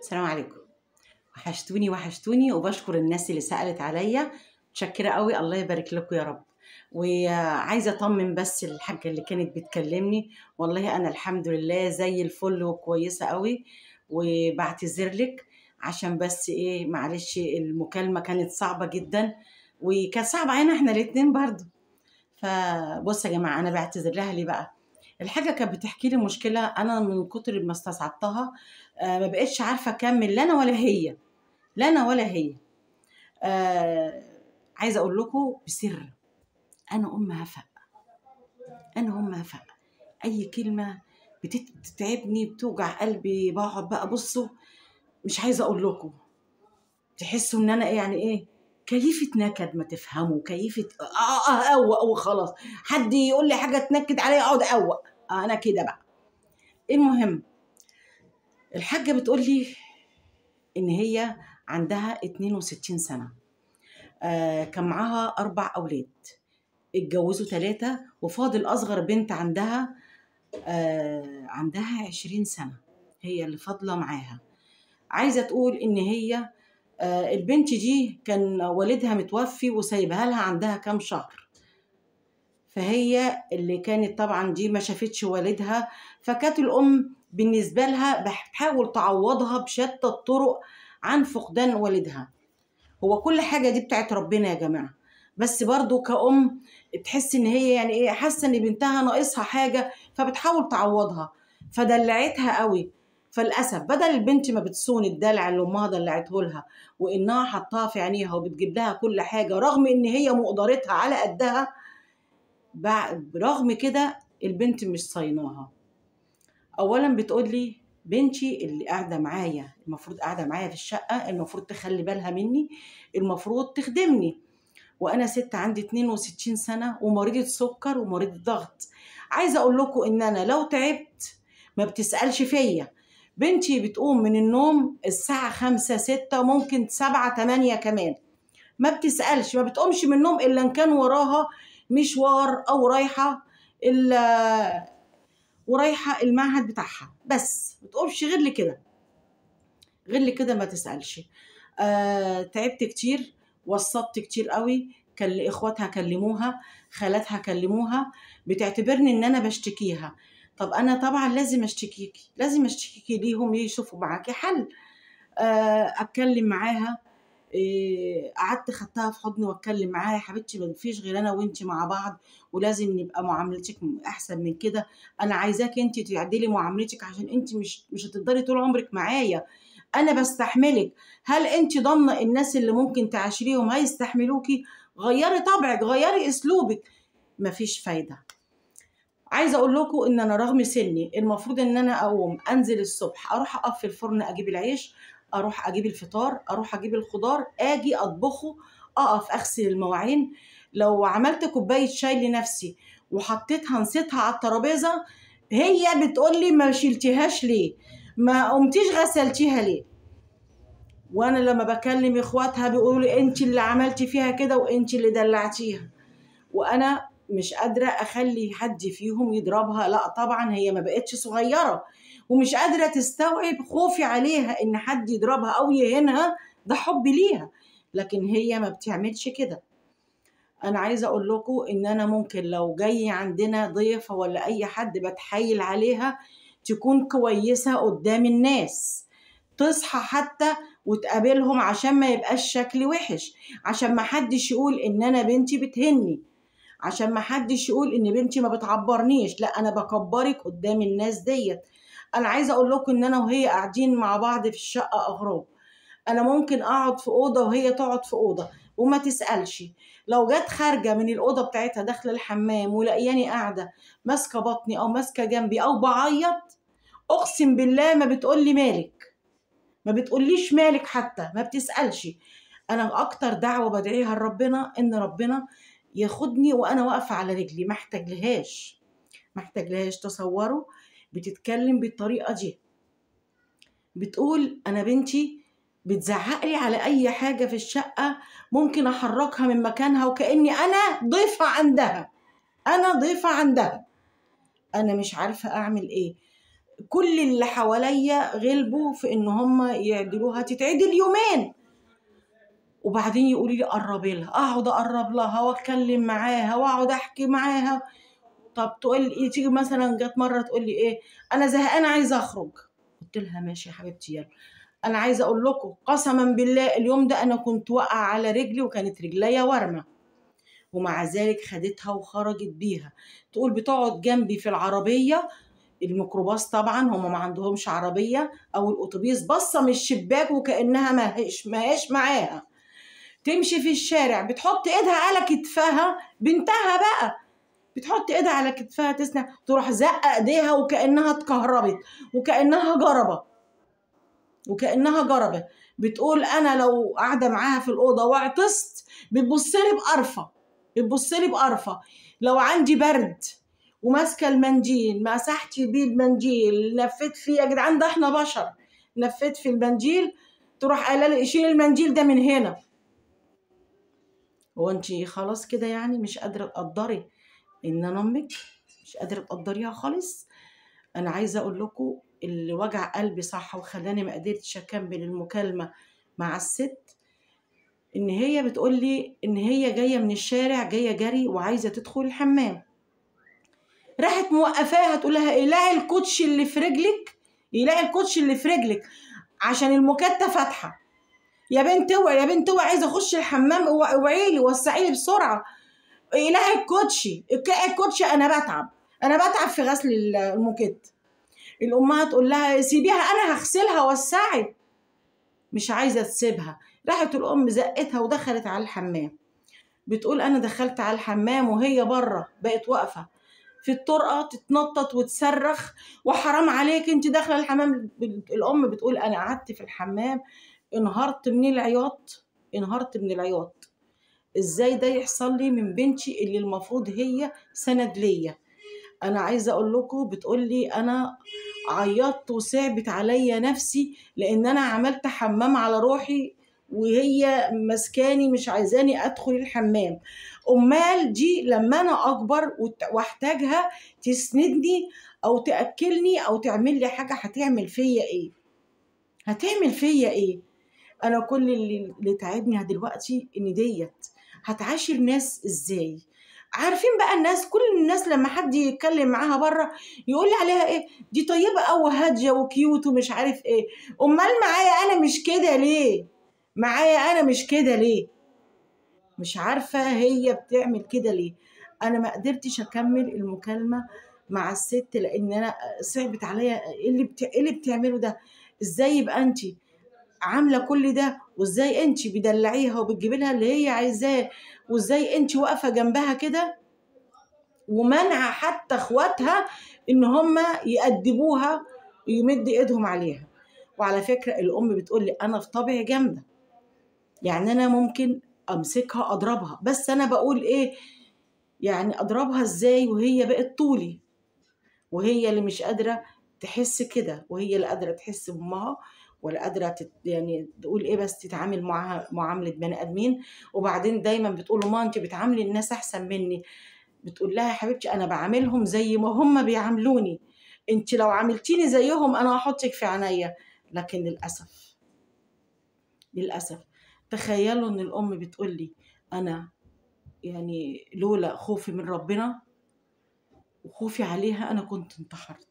السلام عليكم. وحشتوني وبشكر الناس اللي سألت عليا. متشكرة قوي، الله يبارك لكم يا رب. وعايزة أطمن بس الحاجة اللي كانت بتكلمني، والله أنا الحمد لله زي الفل وكويسة قوي. وبعتذر لك عشان بس إيه، معلش المكالمة كانت صعبة جدا، وكانت صعبة علينا إحنا الاتنين برضو. فبص يا جماعة، أنا بعتذر لها ليه بقى؟ الحاجة كانت بتحكي لي مشكلة، أنا من كتر ما استصعبتها ما بقتش عارفة أكمل، لا أنا ولا هي، لا أنا ولا هي. آه عايزة أقول لكم بسر، أنا أم هفاء، أنا أم هفاء. أي كلمة بتتعبني، بتوجع قلبي، بقعد بقى بصوا، مش عايزة أقول لكم، تحسوا إن أنا يعني إيه، كيفة نكد، ما تفهموا كيفة أقوق وخلاص. حد يقول لي حاجة تنكد عليا أقعد أقوق، أنا كده بقى. المهم، الحاجة بتقول لي إن هي عندها 62 سنة، كان معاها 4 أولاد، اتجوزوا 3 وفاضل أصغر بنت عندها 20 سنة، هي اللي فاضلة معاها. عايزة تقول إن هي البنت دي كان والدها متوفي وسايبها لها عندها كام شهر، فهي اللي كانت طبعا دي ما شافتش والدها، فكانت الأم بالنسبة لها بتحاول تعوضها بشتى الطرق عن فقدان والدها. هو كل حاجة دي بتاعت ربنا يا جماعة، بس برضو كأم تحس ان هي يعني ايه، حاسة ان بنتها ناقصها حاجة فبتحاول تعوضها، فدلعتها قوي. فللأسف بدل البنت ما بتصون الدلع اللي امها دلعته لها، وانها حطاها في عينيها وبتجيب لها كل حاجة رغم ان هي مقدرتها على قدها، برغم كده البنت مش صايناها. اولا بتقول لي بنتي اللي قاعده معايا، المفروض قاعده معايا في الشقه، المفروض تخلي بالها مني، المفروض تخدمني، وانا ست عندي 62 سنه ومريضه سكر ومريضه ضغط. عايزه اقول لكم ان انا لو تعبت ما بتسالش فيا. بنتي بتقوم من النوم الساعه 5 6، ممكن 7 8 كمان، ما بتسالش، ما بتقومش من النوم الا ان كان وراها مشوار او ورايحه المعهد بتاعها، بس ما تقومش غير لكده، غير لكده ما تسالش. تعبت كتير، وصبت كتير قوي، كان اخواتها كلموها، خالاتها كلموها، بتعتبرني ان انا بشتكيها. طب انا طبعا لازم اشتكيكي، لازم اشتكيكي ليهم يشوفوا معاكي حل. اتكلم معاها، قعدت خدتها في حضني واتكلم معاها، يا حبيبتي ما فيش غير انا وانت مع بعض، ولازم نبقى معاملتك احسن من كده. انا عايزاك انت تعدلي معاملتك، عشان انت مش هتقدري طول عمرك معايا، انا بستحملك. هل انت ضامنه الناس اللي ممكن تعاشريهم هيستحملوكي؟ غيري طبعك، غيري اسلوبك. مفيش فايده. عايزه اقول لكم ان انا رغم سني المفروض ان انا اقوم انزل الصبح، اروح اقف في الفرن اجيب العيش، اروح اجيب الفطار، اروح اجيب الخضار، اجي اطبخه، اقف اغسل المواعين. لو عملت كوبايه شاي لنفسي وحطيتها نسيتها على الترابيزه، هي بتقول لي ما شلتيهاش ليه، ما قمتيش غسلتيها ليه. وانا لما بكلم اخواتها بيقولوا لي انت اللي عملتي فيها كده وانت اللي دلعتيها، وانا مش قادره اخلي حد فيهم يضربها. لا طبعا هي ما بقتش صغيره ومش قادره تستوعب خوفي عليها ان حد يضربها او يهينها، ده حب ليها، لكن هي ما بتعملش كده. انا عايزه اقول لكم ان انا ممكن لو جاي عندنا ضيفه ولا اي حد بتحايل عليها تكون كويسه قدام الناس، تصحى حتى وتقابلهم عشان ما يبقاش شكلي وحش، عشان ما حدش يقول ان انا بنتي بتهني، عشان ما حدش يقول ان بنتي ما بتعبرنيش، لا انا بكبرك قدام الناس ديت. انا عايزه اقول لكم ان انا وهي قاعدين مع بعض في الشقه اغراب، انا ممكن اقعد في اوضه وهي تقعد في اوضه وما تسالش. لو جت خارجه من الاوضه بتاعتها داخله الحمام ولاقياني قاعده ماسكه بطني او ماسكه جنبي او بعيط، اقسم بالله ما بتقول لي مالك، ما بتقوليش مالك، حتى ما بتسالش. انا اكتر دعوه بدعيها لربنا ان ربنا ياخدني وانا واقفه على رجلي، ما احتاجلهاش، ما احتاجلهاش. تصوروا بتتكلم بالطريقه دي، بتقول انا بنتي بتزعقلي على اي حاجه في الشقه ممكن احركها من مكانها وكاني انا ضيفه عندها، انا ضيفه عندها. انا مش عارفه اعمل ايه. كل اللي حواليا غلبوا في ان هم يعدلوها، تتعدل يومين وبعدين يقولوا لي قربي لها، اقعد اقرب لها واتكلم معاها واقعد احكي معاها. طب تقول لي تيجي مثلا، جت مره تقول لي ايه، انا زهقانه عايزه اخرج. قلت لها ماشي يا حبيبتي يلا. انا عايزه اقول لكم قسما بالله اليوم ده انا كنت واقعه على رجلي وكانت رجليا ورمه، ومع ذلك خدتها وخرجت بيها. تقول بتقعد جنبي في العربيه، الميكروباص طبعا هم ما عندهمش عربيه، او الاتوبيس، باصه من الشباك وكانها ما هيش معاها. تمشي في الشارع بتحط ايدها على كتفها، بنتها بقى بتحط ايدها على كتفها تسنع، تروح زق ايديها وكانها اتكهربت وكانها جربت. بتقول انا لو قاعده معاها في الاوضه وعطست بتبص لي بقرفه. لو عندي برد وماسكه المنديل مسحت بيه المنديل نفيت فيه، يا جدعان ده احنا بشر، نفيت في المنديل تروح قايله لي شيل المنديل ده من هنا. هو انت خلاص كده يعني مش قادره تقدري ان انا امك؟ مش قادره تقدريها خالص؟ انا عايزه اقول لكم اللي وجع قلبي صح وخلاني ما قدرتش اكمل المكالمه مع الست، ان هي بتقول لي ان هي جايه من الشارع، جايه جري وعايزه تدخل الحمام، راحت موقفاها تقول لها اقلعي الكوتشي اللي في رجلك، يلاقي الكوتشي اللي في رجلك عشان المكتة فاتحه. يا بنت اوعي، يا بنت اوعي، عايزه اخش الحمام، اوعي لي وسعي لي بسرعه. اقلعي الكوتشي، اقلعي الكوتشي، انا بتعب في غسل المكت. الامها تقول لها سيبيها انا هغسلها وسعي، مش عايزه تسيبها. راحت الام زقتها ودخلت على الحمام. بتقول انا دخلت على الحمام وهي بره بقت واقفه في الطرقه تتنطط وتصرخ، وحرام عليك انت داخله الحمام. الام بتقول انا قعدت في الحمام انهارت من العياط. ازاي ده يحصل لي من بنتي اللي المفروض هي سند ليا؟ انا عايزه اقول لكم، بتقول لي انا عيطت وصعبت عليا نفسي لان انا عملت حمام على روحي وهي مسكاني مش عايزاني ادخل الحمام. امال دي لما انا اكبر واحتاجها تسندني او تاكلني او تعمل لي حاجه هتعمل فيا ايه؟ انا كل اللي تعبني دلوقتي ان ديت هتعاشر ناس ازاي؟ عارفين بقى الناس، كل الناس لما حد يتكلم معاها بره يقول لي عليها ايه، دي طيبه قوي هاديه وكيوت ومش عارف ايه. امال معايا انا مش كده ليه؟ مش عارفه هي بتعمل كده ليه. انا ما قدرتش اكمل المكالمه مع الست لان انا صعبت عليا. إيه اللي بتعمله ده؟ ازاي يبقى انت عامله كل ده، وازاي انت بدلعيها وبتجيبي لها اللي هي عايزاه، وازاي انت واقفه جنبها كده ومنع حتى اخواتها ان هم يأدبوها ويمد ايدهم عليها. وعلى فكره الام بتقول لي انا في طبعي جامده، يعني انا ممكن امسكها اضربها، بس انا بقول ايه يعني اضربها ازاي وهي بقت طولي، وهي اللي مش قادره تحس كده، وهي اللي قادره تحس بامها ولا قادره يعني تقول ايه، بس تتعامل معاها معامله بني ادمين. وبعدين دايما بتقول له ما انت بتعاملي الناس احسن مني. بتقول لها يا حبيبتي انا بعاملهم زي ما هم بيعاملوني، انت لو عاملتيني زيهم انا هحطك في عينيا. لكن للاسف تخيلوا ان الام بتقول لي انا يعني لولا خوفي من ربنا وخوفي عليها انا كنت انتحرت.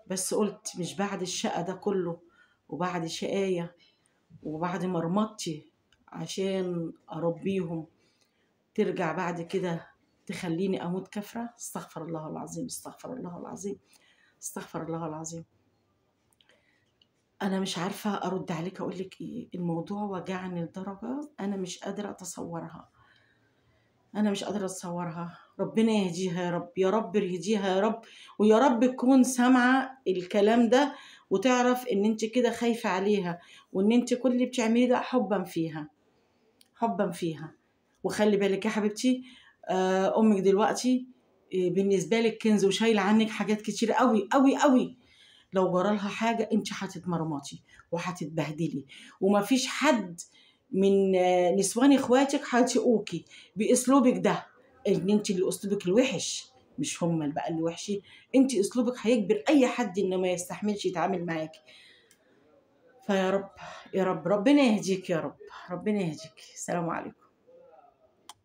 بس قلت مش بعد الشقة ده كله وبعد شقاية وبعد مرمطتي عشان أربيهم ترجع بعد كده تخليني أموت كفرة. استغفر الله العظيم، استغفر الله العظيم، استغفر الله العظيم. أنا مش عارفة أرد عليك أقول لك إيه. الموضوع وجعني لدرجة أنا مش قادرة أتصورها. ربنا يهديها يا رب، يا رب يهديها يا رب، ويا رب تكون سامعة الكلام ده وتعرف ان انت كده خايفة عليها، وان انت كل اللي بتعمليه ده حبا فيها. وخلي بالك يا حبيبتي، امك دلوقتي بالنسبة لك كنز وشايلة عنك حاجات كتير قوي قوي قوي. لو جرالها حاجة انت هتتمرمطي وهتتبهدلي، ومفيش حد من نسوان اخواتك هيطيقوكي باسلوبك ده، ان انت اللي اسلوبك الوحش مش هم اللي بقى اللي وحشين. انت اسلوبك هيجبر اي حد انه ما يستحملش يتعامل معاكي. فيا رب، يا رب ربنا يهديك، يا رب ربنا يهديك. السلام عليكم.